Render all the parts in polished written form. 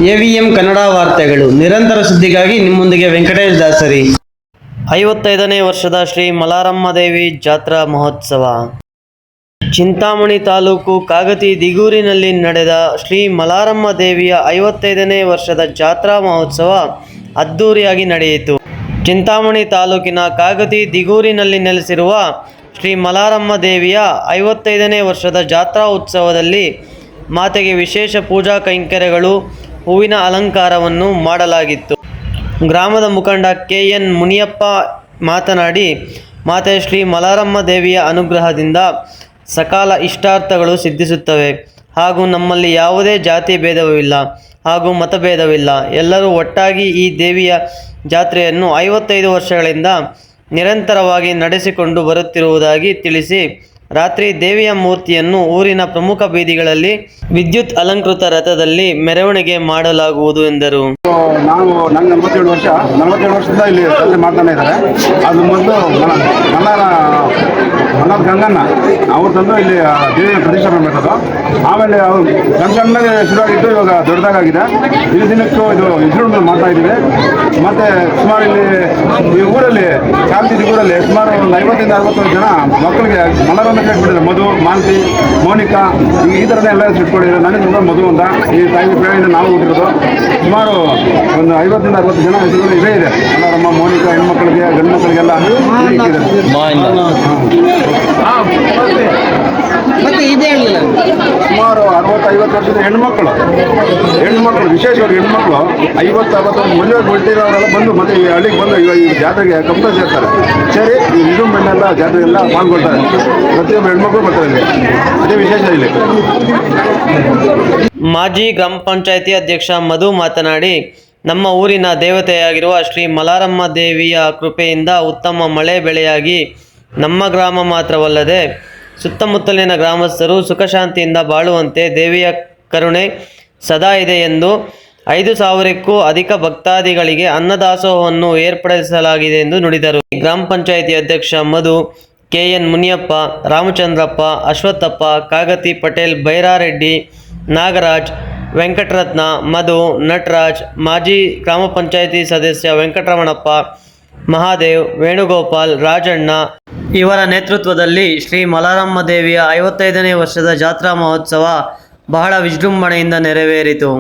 EVM Kannada ವಾರ್ತೆಗಳು ನಿರಂತರ ಸುದ್ದಿಗಾಗಿ ನಿಮ್ಮೊಂದಿಗೆ ವೆಂಕಟೇಶ್ ದಾಸರಿ. 55ನೇ ವರ್ಷದ ಶ್ರೀ ಮಲಾರಮ್ಮ ದೇವಿ ಜಾತ್ರಾ ಮಹೋತ್ಸವ. ಚಿಂತಾಮಣಿ ತಾಲೂಕು ಕಾಗತಿ ದಿಗೂರಿನಲ್ಲಿ ನಡೆದ ಶ್ರೀ ಮಲಾರಮ್ಮ ದೇವಿಯ 55ನೇ ವರ್ಷದ ಜಾತ್ರಾ ಮಹೋತ್ಸವ ಅದ್ದೂರಿಯಾಗಿ ನಡೆಯಿತು. ಚಿಂತಾಮಣಿ ತಾಲೂಕಿನ ಕಾಗತಿ ದಿಗೂರಿನಲ್ಲಿ ನೆಲೆಸಿರುವ ಶ್ರೀ ಮಲಾರಮ್ಮ ದೇವಿಯ 55ನೇ ವರ್ಷದ ಜಾತ್ರಾ ಉತ್ಸವದಲ್ಲಿ ಮಾತೆಗೆ ವಿಶೇಷ ಪೂಜಾ ಕೈಂಕರ್ಯಗಳು, ಹೂವಿನ ಅಲಂಕಾರವನ್ನು ಮಾಡಲಾಗಿತ್ತು. ಗ್ರಾಮದ ಮುಖಂಡ KN ಮುನಿಯಪ್ಪ ಮಾತನಾಡಿ, ಮಾತೆ ಶ್ರೀ ಮಲಾರಮ್ಮ ದೇವಿಯ ಅನುಗ್ರಹದಿಂದ ಸಕಲ ಇಷ್ಟಾರ್ಥಗಳು ಸಿದ್ಧಿಸುತ್ತವೆ ಹಾಗೂ ನಮ್ಮಲ್ಲಿ ಯಾವುದೇ ಜಾತಿ ಭೇದವಿಲ್ಲ ಹಾಗೂ ಮತಭೇದವಿಲ್ಲ. ಎಲ್ಲರೂ ಒಟ್ಟಾಗಿ ಈ ದೇವಿಯ ಜಾತ್ರೆಯನ್ನು 55 ವರ್ಷಗಳಿಂದ ನಿರಂತರವಾಗಿ ನಡೆಸಿಕೊಂಡು ಬರುತ್ತಿರುವುದಾಗಿ ತಿಳಿಸಿ, ರಾತ್ರಿ ದೇವಿಯ ಮೂರ್ತಿಯನ್ನು ಊರಿನ ಪ್ರಮುಖ ಬೀದಿಗಳಲ್ಲಿ ವಿದ್ಯುತ್ ಅಲಂಕೃತ ರಥದಲ್ಲಿ ಮೆರವಣಿಗೆ ಮಾಡಲಾಗುವುದು ಎಂದರು. ನಾವು ನಂಗೆ 47 ವರ್ಷದಿಂದ ಇಲ್ಲಿ ಜಾತ್ರೆ ಮಾಡ್ತಾನೆ ಇದ್ದಾರೆ. ಅದು ಮೊದಲು ಮಲ್ಲಾರ ಗಂಗಣ್ಣ ಅವ್ರು ತಂದು ಇಲ್ಲಿ ದೇವಿಯ ಪ್ರತಿಷ್ಠಾಪನೆ ಮಾಡಿರೋದು. ಆಮೇಲೆ ಅವರು ಗಂಗಣ್ಣಗೆ ಶುರುವಾಗಿದ್ದು ಇವಾಗ ದೊಡ್ಡದಾಗಿದೆ. ಇಲ್ಲಿ ದಿನಕ್ಕೂ ಇದು ವಿಜೃಂಭಣೆ ಮಾಡ್ತಾ ಇದ್ದೀವಿ. ಮತ್ತು ಸುಮಾರು ಇಲ್ಲಿ ಈ ಊರಲ್ಲಿ ಕಾಗತಿ ಊರಲ್ಲಿ ಸುಮಾರು ಒಂದು 50ರಿಂದ 60 ಜನ ಮಕ್ಕಳಿಗೆ ಮಲರನ್ನು ಇಟ್ಕೊಂಡಿದ್ದಾರೆ. ಮಧು, ಮಾಂತಿ, ಮೋನಿಕಾ ಈ ಥರನೇ ಎಲ್ಲ ಇಟ್ಕೊಂಡಿದ್ದಾರೆ. ನನಗೆ ಕೂಡ ಮಧು ಅಂತ ಈ ತಾಯಿ ಪ್ರೇಮಿಯಿಂದ ನಾವು ಹುಟ್ಟಿರೋದು. ಸುಮಾರು ಒಂದು 50ರಿಂದ 60 ಜನ ಹೆಸರುಗಳು ಇವೇ ಇದೆ. ಮಲಾರಮ್ಮ, ಮೋನಿಕಾ, ಹೆಣ್ಮಕ್ಳಿಗೆ ಗಂಡು ಮಕ್ಕಳಿಗೆಲ್ಲ ಸುಮಾರು 60-50 ವರ್ಷದ ಹೆಣ್ಮಕ್ಳು ವಿಶೇಷವಾಗಿ ಹೆಣ್ಮಕ್ಳು 50-60 ಮದುವೆ ಹೊರಟಿರೋರೆಲ್ಲ ಬಂದು ಮತ್ತೆ ಈ ಹಳ್ಳಿಗೆ ಬಂದು ಈ ಜಾತ್ರೆಗೆ ಕಂಪಲ್ಸರಿ ಸೇರ್ತಾರೆ. ಸರಿ, ಈ ವಿಜೃಂಭಣೆಲ್ಲ ಜಾತ್ರೆ ಎಲ್ಲ ಪಾಲ್ಗೊಳ್ತಾರೆ. ಪ್ರತಿಯೊಬ್ಬ ಹೆಣ್ಮಕ್ಳು ಬರ್ತಾರೆ ಇಲ್ಲಿ. ಅದೇ ವಿಶೇಷ ಇಲ್ಲಿ. ಮಾಜಿ ಗ್ರಾಮ ಪಂಚಾಯಿತಿ ಅಧ್ಯಕ್ಷ ಮಧು ಮಾತನಾಡಿ, ನಮ್ಮ ಊರಿನ ದೇವತೆಯಾಗಿರುವ ಶ್ರೀ ಮಲಾರಮ್ಮ ದೇವಿಯ ಕೃಪೆಯಿಂದ ಉತ್ತಮ ಮಳೆ ಬೆಳೆಯಾಗಿ ನಮ್ಮ ಗ್ರಾಮ ಮಾತ್ರವಲ್ಲದೆ ಸುತ್ತಮುತ್ತಲಿನ ಗ್ರಾಮಸ್ಥರು ಸುಖ ಶಾಂತಿಯಿಂದ ಬಾಳುವಂತೆ ದೇವಿಯ ಕರುಣೆ ಸದಾ ಇದೆ ಎಂದು 5,000ಕ್ಕೂ ಅಧಿಕ ಭಕ್ತಾದಿಗಳಿಗೆ ಅನ್ನದಾಸೋಹವನ್ನು ಏರ್ಪಡಿಸಲಾಗಿದೆ ಎಂದು ನುಡಿದರು. ಗ್ರಾಮ ಪಂಚಾಯಿತಿ ಅಧ್ಯಕ್ಷ ಮಧು, KN ಮುನಿಯಪ್ಪ, ರಾಮಚಂದ್ರಪ್ಪ, ಅಶ್ವತ್ಥಪ್ಪ, ಕಾಗತಿ ಪಟೇಲ್, ಬೈರಾರೆಡ್ಡಿ, ನಾಗರಾಜ್, ವೆಂಕಟರತ್ನ, ಮಧು, ನಟರಾಜ್, ಮಾಜಿ ಗ್ರಾಮ ಪಂಚಾಯಿತಿ ಸದಸ್ಯ ವೆಂಕಟರಮಣಪ್ಪ, ಮಹಾದೇವ್, ವೇಣುಗೋಪಾಲ್, ರಾಜಣ್ಣ ಇವರ ನೇತೃತ್ವದಲ್ಲಿ ಶ್ರೀ ಮಲಾರಮ್ಮ ದೇವಿಯ 55ನೇ ವರ್ಷದ ಜಾತ್ರಾ ಮಹೋತ್ಸವ ಬಹಳ ವಿಜೃಂಭಣೆಯಿಂದ ನೆರವೇರಿತು.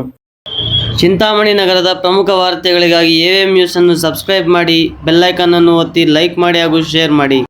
ಚಿಂತಾಮಣಿ ನಗರದ ಪ್ರಮುಖ ವಾರ್ತೆಗಳಿಗಾಗಿ AVM ನ್ಯೂಸ್ ಅನ್ನು ಸಬ್ಸ್ಕ್ರೈಬ್ ಮಾಡಿ, ಬೆಲ್ ಐಕಾನ್ ಅನ್ನು ಒತ್ತಿ, ಲೈಕ್ ಮಾಡಿ ಹಾಗೂ ಶೇರ್ ಮಾಡಿ.